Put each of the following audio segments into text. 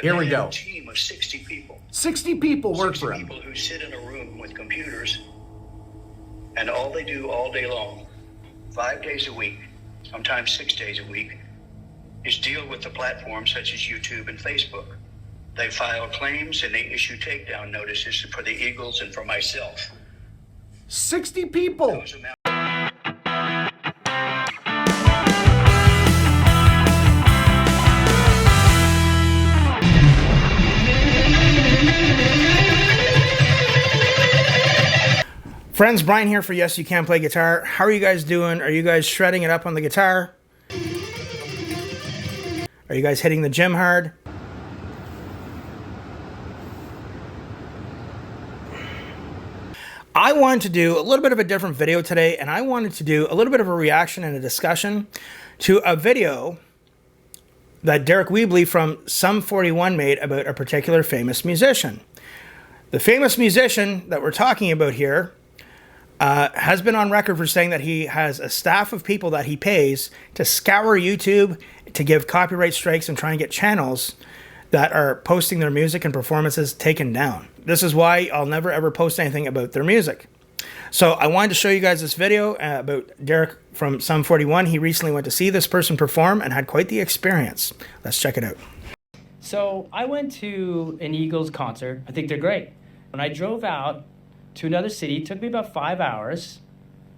Here we go. A team of 60 people. 60 people work for him. 60 people who sit in a room with computers, and all they do all day long, 5 days a week, sometimes 6 days a week, is deal with the platforms such as YouTube and Facebook. They file claims and they issue takedown notices for the Eagles and for myself. 60 people. Those amount- Friends, Brian here for Yes You Can Play Guitar. How are you guys doing? Are you guys shredding it up on the guitar? Are you guys hitting the gym hard? I wanted to do a little bit of a different video today, and I wanted to do a little bit of a reaction and a discussion to a video that Derek Weebly from Sum 41 made about a particular famous musician. The famous musician that we're talking about here has been on record for saying that he has a staff of people that he pays to scour YouTube to give copyright strikes and try and get channels that are posting their music and performances taken down. This is why I'll never ever post anything about their music. So I wanted to show you guys this video about Derek from Sum 41. He recently went to see this person perform and had quite the experience. Let's check it out. So I went to an Eagles concert. I think they're great. When I drove out to another city, it took me about 5 hours.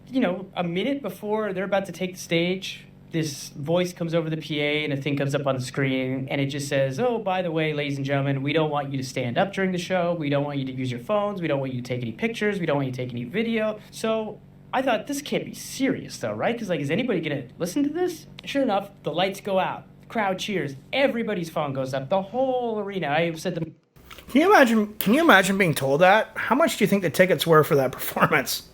You know, a minute before they're about to take the stage, this voice comes over the PA and a thing comes up on the screen and it just says, oh, by the way, ladies and gentlemen, we don't want you to stand up during the show. We don't want you to use your phones. We don't want you to take any pictures. We don't want you to take any video. So I thought, this can't be serious though, right? Because like, is anybody gonna listen to this? Sure enough, the lights go out. The crowd cheers. Everybody's phone goes up. The whole arena. I said to Can you imagine being told that? How much do you think the tickets were for that performance?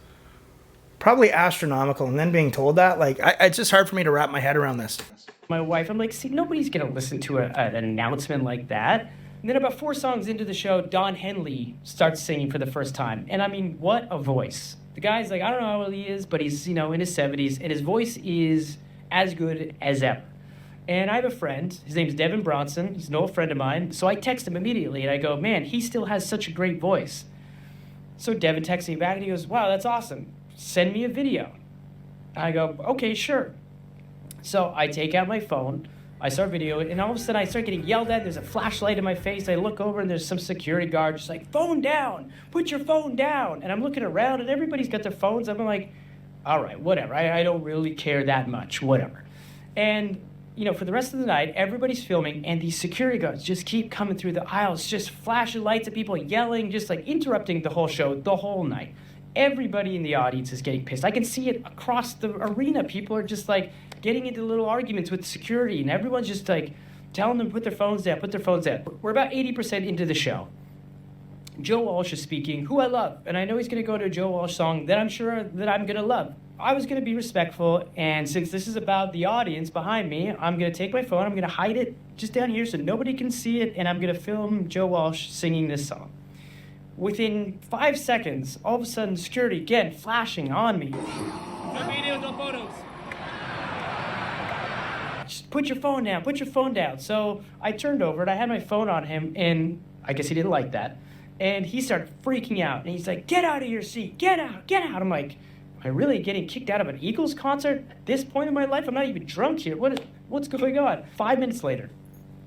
Probably astronomical, and then being told that, like, it's just hard for me to wrap my head around this. my wife, I'm like, see, nobody's going to listen to an announcement like that. And then about 4 songs into the show, Don Henley starts singing for the first time. And I mean, what a voice. The guy's like, I don't know how old he is, but he's, you know, in his 70s, and his voice is as good as ever. And I have a friend, his name's Devin Bronson, he's an old friend of mine, so I text him immediately, and I go, man, he still has such a great voice. So Devin texts me back, and he goes, wow, that's awesome. Send me a video. I go, okay, sure. So I take out my phone, I start videoing, and all of a sudden I start getting yelled at. There's a flashlight in my face. I look over, and there's some security guard just like, phone down, put your phone down. And I'm looking around, and everybody's got their phones. I'm like, all right, whatever. I don't really care that much, whatever. And, you know, for the rest of the night, everybody's filming, and these security guards just keep coming through the aisles, just flashing lights at people, yelling, just like interrupting the whole show the whole night. Everybody in the audience is getting pissed. I can see it across the arena. People are just like getting into little arguments with security, and everyone's just like telling them to put their phones down, put their phones down. We're about 80% into the show. Joe Walsh is speaking, who I love, and I know he's going to go to a Joe Walsh song that I'm sure that I'm going to love. I was going to be respectful, and since this is about the audience behind me, I'm going to take my phone, I'm going to hide it just down here so nobody can see it, and I'm going to film Joe Walsh singing this song. Within 5 seconds, all of a sudden, security again flashing on me. No videos, no photos. Just put your phone down, put your phone down. So I turned over and I had my phone on him, and I guess he didn't like that. And he started freaking out, and he's like, get out of your seat, get out, get out. I'm like, am I really getting kicked out of an Eagles concert at this point in my life? I'm not even drunk here. What's going on? 5 minutes later,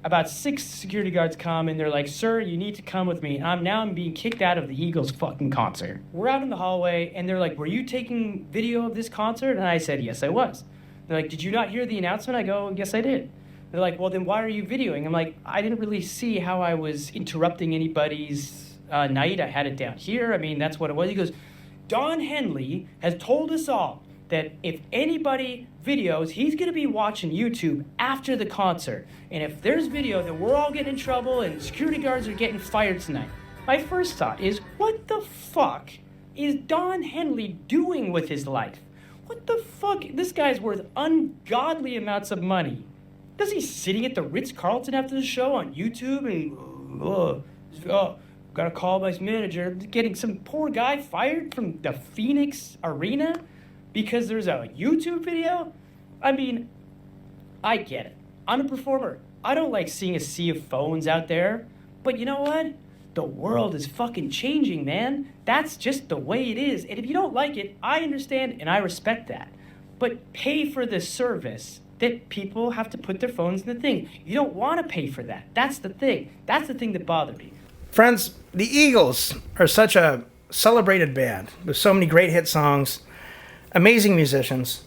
about 6 security guards come, and they're like, sir, you need to come with me. I'm being kicked out of the Eagles fucking concert. We're out in the hallway, and they're like, were you taking video of this concert? And I said, yes, I was. They're like, did you not hear the announcement? I go, yes, I did. They're like, well, then why are you videoing? I'm like, I didn't really see how I was interrupting anybody's night. I had it down here. I mean, that's what it was. He goes, Don Henley has told us all that if anybody videos, he's going to be watching YouTube after the concert. And if there's video, then we're all getting in trouble and security guards are getting fired tonight. My first thought is, what the fuck is Don Henley doing with his life? What the fuck? This guy's worth ungodly amounts of money. Does he sitting at the Ritz-Carlton after the show on YouTube and, gotta call my manager, getting some poor guy fired from the Phoenix Arena because there's a YouTube video? I mean, I get it. I'm a performer. I don't like seeing a sea of phones out there, but you know what? The world is fucking changing, man. That's just the way it is. And if you don't like it, I understand and I respect that. But pay for the service that people have to put their phones in the thing. You don't want to pay for that. That's the thing. That's the thing that bothered me. Friends, the Eagles are such a celebrated band with so many great hit songs, amazing musicians.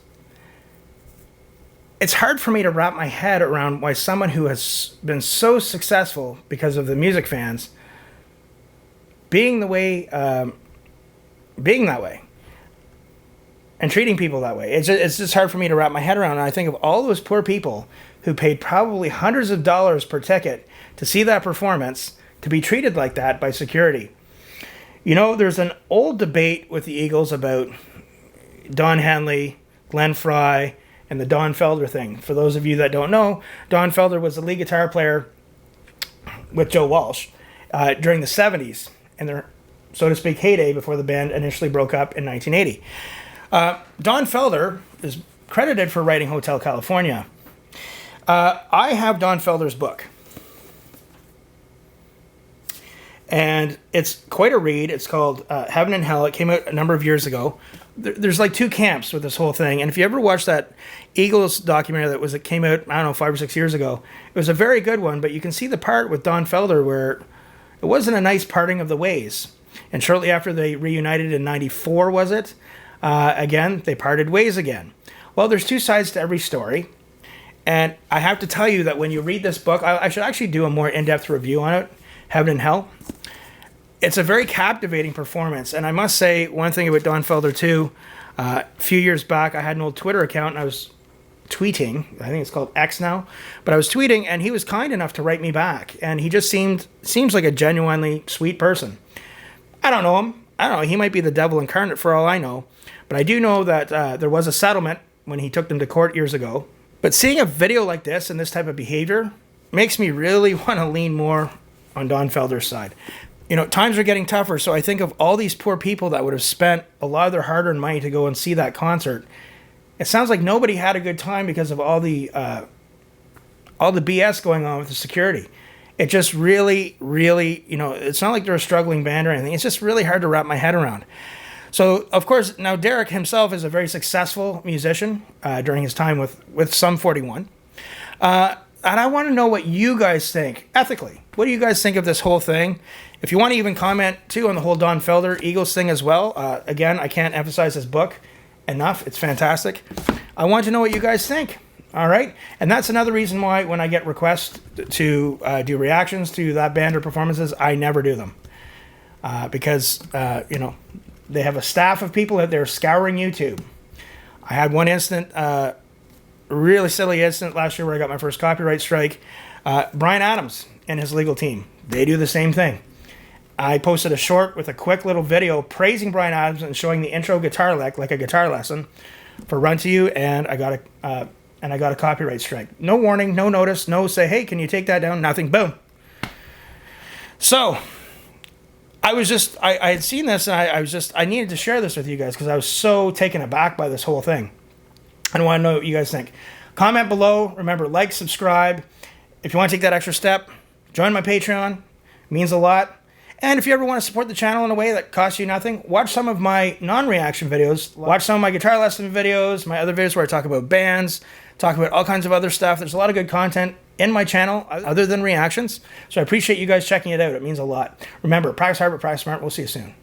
It's hard for me to wrap my head around why someone who has been so successful because of the music fans being that way and treating people that way. It's just hard for me to wrap my head around. And I think of all those poor people who paid probably hundreds of dollars per ticket to see that performance, to be treated like that by security. You know, there's an old debate with the Eagles about Don Henley, Glenn Frey, and the Don Felder thing. For those of you that don't know, Don Felder was the lead guitar player with Joe Walsh during the 70s, and their, so to speak, heyday before the band initially broke up in 1980. Don Felder is credited for writing Hotel California. I have Don Felder's book. And it's quite a read. It's called Heaven and Hell. It came out a number of years ago. There's like two camps with this whole thing. And if you ever watched that Eagles documentary that came out, I don't know, 5 or 6 years ago, it was a very good one. But you can see the part with Don Felder where it wasn't a nice parting of the ways. And shortly after they reunited in 94, was it? Again, they parted ways again. Well, there's two sides to every story. And I have to tell you that when you read this book, I should actually do a more in-depth review on it, Heaven and Hell. It's a very captivating performance. And I must say one thing about Don Felder, too. A few years back, I had an old Twitter account, and I was tweeting. I think it's called X now. But I was tweeting, and he was kind enough to write me back. And he just seems like a genuinely sweet person. I don't know him. I don't know. He might be the devil incarnate for all I know. But I do know that there was a settlement when he took them to court years ago. But seeing a video like this and this type of behavior makes me really want to lean more on Don Felder's side. You know, times are getting tougher, so I think of all these poor people that would have spent a lot of their hard-earned money to go and see that concert. It sounds like nobody had a good time because of all the BS going on with the security. It just really, really, you know, it's not like they're a struggling band or anything. It's just really hard to wrap my head around. So, of course, now Derek himself is a very successful musician during his time with Sum 41. And I want to know what you guys think, ethically. What do you guys think of this whole thing? If you want to even comment, too, on the whole Don Felder Eagles thing as well. Again, I can't emphasize this book enough. It's fantastic. I want to know what you guys think. All right? And that's another reason why when I get requests to do reactions to that band or performances, I never do them. Because, you know, they have a staff of people that they're scouring YouTube. I had one incident, a really silly incident last year where I got my first copyright strike. Brian Adams and his legal team, they do the same thing. I posted a short with a quick little video praising Brian Adams and showing the intro guitar lick, like a guitar lesson, for Run to You, and I got a copyright strike. No warning, no notice, no say, hey, can you take that down? Nothing. Boom. So I had seen this, and I needed to share this with you guys because I was so taken aback by this whole thing. I want to know what you guys think. Comment below. Remember, like, subscribe. If you want to take that extra step, join my Patreon. It means a lot. And if you ever want to support the channel in a way that costs you nothing, watch some of my non-reaction videos. Watch some of my guitar lesson videos, my other videos where I talk about bands, talk about all kinds of other stuff. There's a lot of good content in my channel other than reactions. So I appreciate you guys checking it out. It means a lot. Remember, practice hard, but practice smart. We'll see you soon.